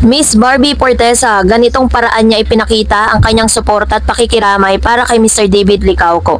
Miss Barbie Portesa, ganitong paraan niya ipinakita ang kanyang suporta at pakikiramay para kay Mr. David Licauco.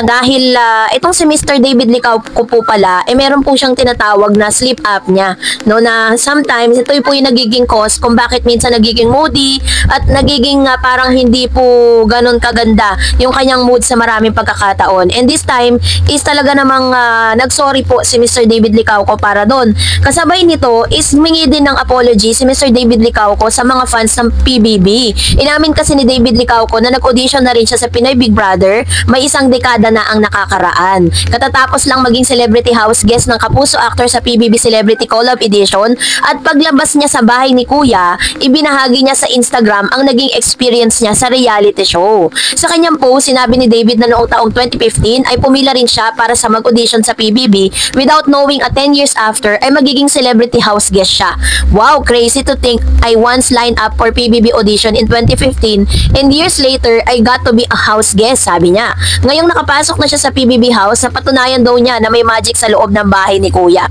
Dahil itong si Mr. David Licauco po pala, meron po siyang tinatawag na sleep apnea, no, na sometimes ito po yung nagiging cause kung bakit minsan nagiging moody at nagiging parang hindi po ganun kaganda yung kanyang mood sa maraming pagkakataon. And this time is talaga namang nagsorry po si Mr. David Licauco para doon. Kasabay nito is humingi din ng apology si Mr. David Licauco sa mga fans ng PBB. Inamin kasi ni David Licauco na nag-audition na rin siya sa Pinoy Big Brother, may isang dekada na ang nakakaraan. Katatapos lang maging celebrity house guest ng Kapuso actor sa PBB Celebrity Collab Edition at paglabas niya sa bahay ni Kuya, ibinahagi niya sa Instagram ang naging experience niya sa reality show. Sa kanyang post, sinabi ni David na noong taong 2015 ay pumila rin siya para sa mag-audition sa PBB without knowing 10 years after ay magiging celebrity house guest siya. Wow, crazy to think I once lined up for PBB audition in 2015 and years later I got to be a house guest, sabi niya. Ngayong nakapasok na siya sa PBB house, napatunayan daw niya na may magic sa loob ng bahay ni Kuya.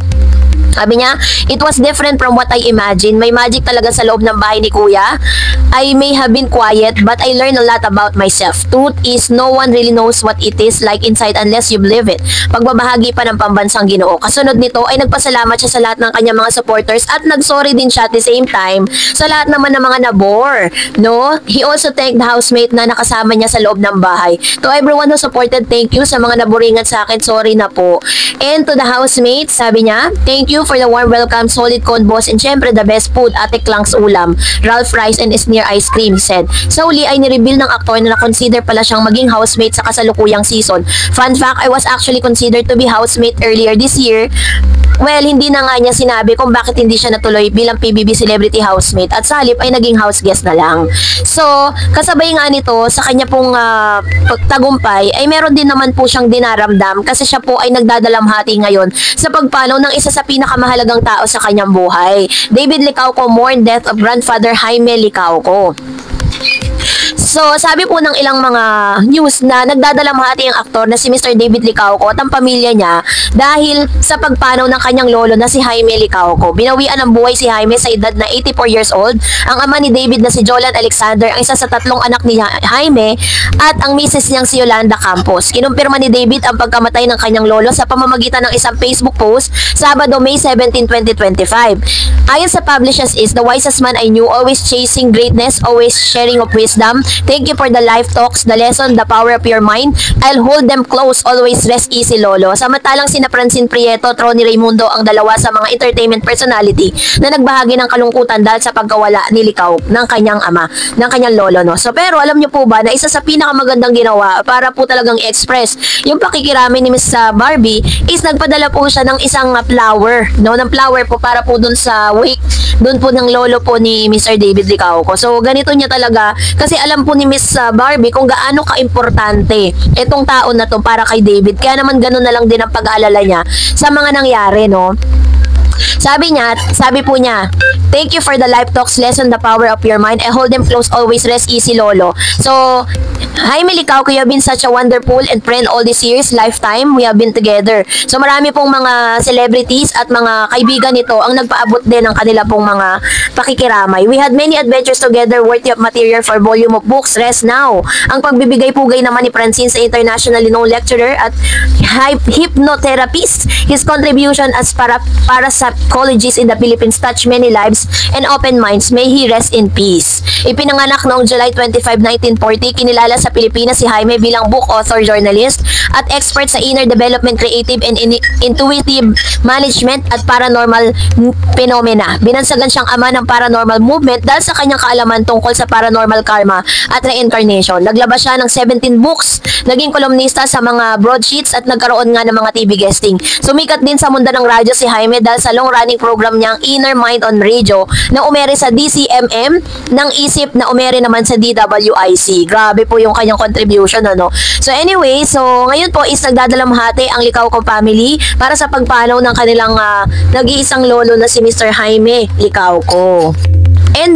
Sabi niya, it was different from what I imagined. May magic talaga sa loob ng bahay ni Kuya. I may have been quiet, but I learned a lot about myself. Truth is, no one really knows what it is like inside unless you believe it. Pagbabahagi pa ng pambansang Ginoo. Kasunod nito ay nagpasalamat siya sa lahat ng kanyang mga supporters at nagsorry din siya at the same time sa lahat naman ng mga nabore. No? He also thanked the housemate na nakasama niya sa loob ng bahay. To everyone who supported, thank you. Sa mga naboringan sa akin, sorry na po. And to the housemates, sabi niya, thank you for the warm welcome, solid convos, and syempre the best food, Ate Klang's ulam, Ralph Rice, and Sneer ice cream, he said. Sa uli ay nireveal ng aktor na na-consider pala siyang maging housemate sa kasalukuyang season. Fun fact, I was actually considered to be housemate earlier this year. Well, hindi na nga niya sinabi kung bakit hindi siya natuloy bilang PBB celebrity housemate at sa halip ay naging house guest na lang. So, kasabay nga nito sa kanya pong pagtagumpay ay meron din naman po siyang dinaramdam kasi siya po ay nagdadalamhati ngayon sa pagpanaw ng isa sa pinakamahalagang tao sa kanyang buhay. David Licauco mourned death of grandfather Jaime Licauco. So, sabi po ng ilang mga news na nagdadalamhati ang aktor na si Mr. David Licauco at ang pamilya niya dahil sa pagpanaw ng kanyang lolo na si Jaime Licauco. Binawian ng buhay si Jaime sa edad na 84 years old. Ang ama ni David na si Jolan Alexander ang isa sa 3 anak ni Jaime at ang misis niyang si Yolanda Campos. Kinumpirma ni David ang pagkamatay ng kanyang lolo sa pamamagitan ng isang Facebook post Sabado, May 17, 2025. Ayon sa publishers is, the wisest man I knew, always chasing greatness, always sharing of wisdom. Thank you for the life talks, the lesson, the power of your mind. I'll hold them close, always rest easy, Lolo. Samantalang sina Francine Prieto, Tronny Raimundo ang dalawa sa mga entertainment personality na nagbahagi ng kalungkutan dahil sa pagkawala ni Licauco ng kanyang ama, ng kanyang lolo, no. So pero alam niyo po ba na isa sa pinakamagandang ginawa para po talagang express yung pakikirami ni Miss Barbie is nagpadala po siya ng isang flower, no, ng flower po para po dun sa wake doon po ng lolo po ni Mr. David Licauco. So ganito niya talaga kasi alam po ni Miss Barbie kung gaano ka-importante itong taon na to para kay David. Kaya naman ganun na lang din ang pag-aalala niya sa mga nangyari, no. Sabi po niya, thank you for the life talks, lesson, the power of your mind. I hold them close, always rest easy, Lolo. So, Jaime Licauco, you have been such a wonderful and friend all these years, lifetime, we have been together. So, marami pong mga celebrities at mga kaibigan nito ang nagpaabot din ng kanila pong mga pakikiramay. We had many adventures together worthy of material for volume of books. Rest now. Ang pagbibigay-pugay naman ni Francine sa internationally known lecturer at hypnotherapist. His contribution as parapsychologist in the Philippines touched many lives and open minds. May he rest in peace. Ipinanganak noong July 25, 1940, kinilala sa Pilipinas si Jaime bilang book author, journalist, at expert sa inner development, creative and intuitive management at paranormal phenomena. Binansagan siyang ama ng paranormal movement dahil sa kanyang kaalaman tungkol sa paranormal karma at reincarnation. Naglabas siya ng 17 books, naging kolumnista sa mga broadsheets at nagkaroon nga ng mga TV guesting. Sumikat din sa mundo ng radyo si Jaime dahil sa long-running program niyang Inner Mind on Radio na umere sa DCMM ng isip na umere naman sa DWIC. Grabe po yung kanyang contribution, ano. So anyway, so ngayon po is nagdadalamhati ang Licauco family para sa pagpanaw ng kanilang nag-iisang lolo na si Mr. Jaime Licauco. And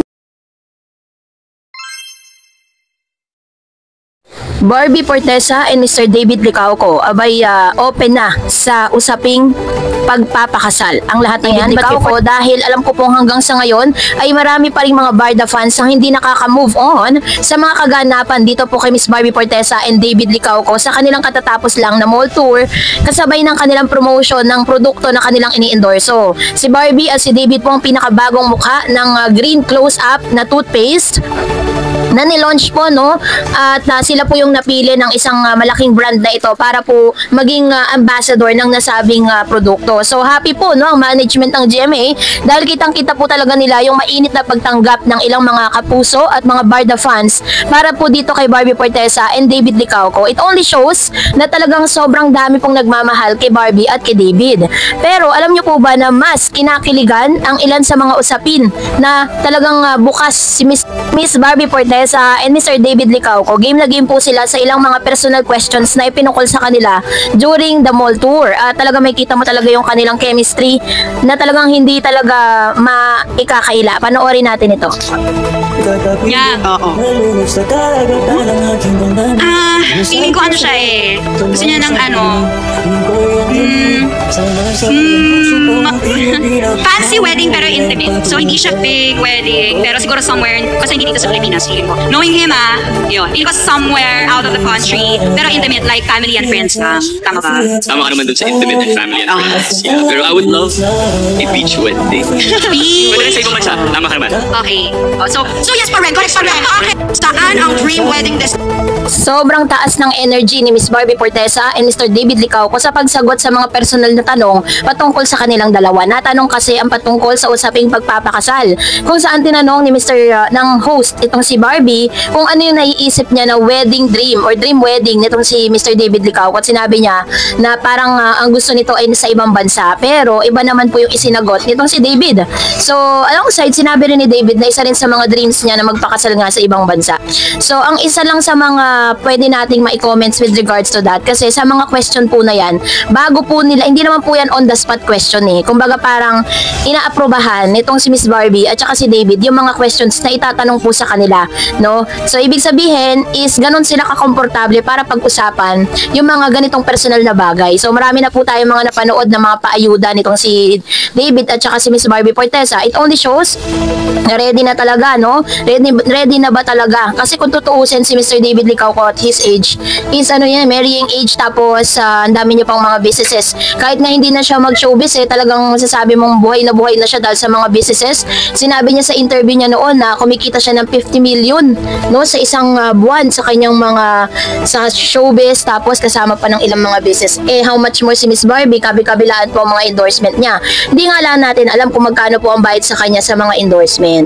Barbie Fortesa and Mr. David Licauco abay open na sa usaping pagpapakasal. Ang lahat ng yan, Licauco, dahil alam ko pong hanggang sa ngayon ay marami pa rin mga Barda fans ang hindi nakaka-move on sa mga kaganapan dito po kay Miss Barbie Fortesa and David Licauco sa kanilang katatapos lang na mall tour kasabay ng kanilang promotion ng produkto na kanilang ini-endorso. Si Barbie at si David po ang pinakabagong mukha ng Green Close-Up na toothpaste na nilaunch po, no? At sila po yung napili ng isang malaking brand na ito para po maging ambassador ng nasabing produkto. So happy po, no, ang management ng GMA dahil kitang-kita po talaga nila yung mainit na pagtanggap ng ilang mga kapuso at mga Barda fans para po dito kay Barbie Fortesa and David Licauco. It only shows na talagang sobrang dami pong nagmamahal kay Barbie at kay David. Pero alam niyo po ba na mas kinakiligan ang ilan sa mga usapin na talagang bukas si Miss Barbie Fortesa and Mr. David Licauco. Game na game po sila sa ilang mga personal questions na ipinukol sa kanila during the mall tour. Talaga may kita mo talaga yung kanilang chemistry na talagang hindi talaga maikakaila. Panoorin natin ito. Yeah, oo. Feeling ko ano siya eh. Gusto niya ng ano, fancy wedding pero intimate. So hindi siya big wedding pero siguro somewhere, kasi hindi dito sa Pilipinas feeling ko. Knowing him yun. Feeling ko somewhere out of the country pero intimate like family and friends lang. Tama ba? Tama ka naman dun sa intimate and family and friends. Yeah. Pero I would love a beach wedding. Beach? Pwede rin sa ibang bansa. Tama ka naman. Okay. So yes, correct. Okay. Saan ang dream wedding destination? Sobrang taas ng energy ni Miss Barbie Fortesa and Mr. David Licauco sa pagsagot sa mga personal na tanong patungkol sa kanilang dalawa. Natanong kasi ang patungkol sa usaping pagpapakasal. Kung saan tinanong ni ng host itong si Barbie kung ano yung naiisip niya na wedding dream or dream wedding nitong si Mr. David Licauco at sinabi niya na parang ang gusto nito ay sa ibang bansa pero iba naman po yung isinagot nitong si David. So alongside sinabi rin ni David na isa rin sa mga dreams niya na magpakasal nga sa ibang bansa. So ang isa lang sa mga pwede nating ma-comments with regards to that kasi sa mga question po na yan bago po nila, hindi naman po yan on the spot question eh. Kumbaga parang inaaprobahan nitong si Miss Barbie at saka si David yung mga questions na itatanong po sa kanila, no? So ibig sabihin is ganun sila kakomportable para pag-usapan yung mga ganitong personal na bagay. So marami na po tayong mga napanood na mga paayuda nitong si David at saka si Miss Barbie Fortesa. It only shows na ready na talaga, no? Ready na ba talaga? Kasi kung tutuusin si Mr. David Licauco at his age is ano yan, marrying age tapos ang dami niya pang mga businesses. Kahit nga hindi na siya mag-showbiz talagang masasabi mong buhay na siya dahil sa mga businesses. Sinabi niya sa interview niya noon na kumikita siya ng 50 million, no, sa isang buwan sa kanyang mga sa showbiz tapos kasama pa ng ilang mga business. How much more si Miss Barbie, kabi-kabilaan po ang mga endorsement niya. Hindi nga lang natin alam kung magkano po ang bayad sa kanya sa mga endorsement.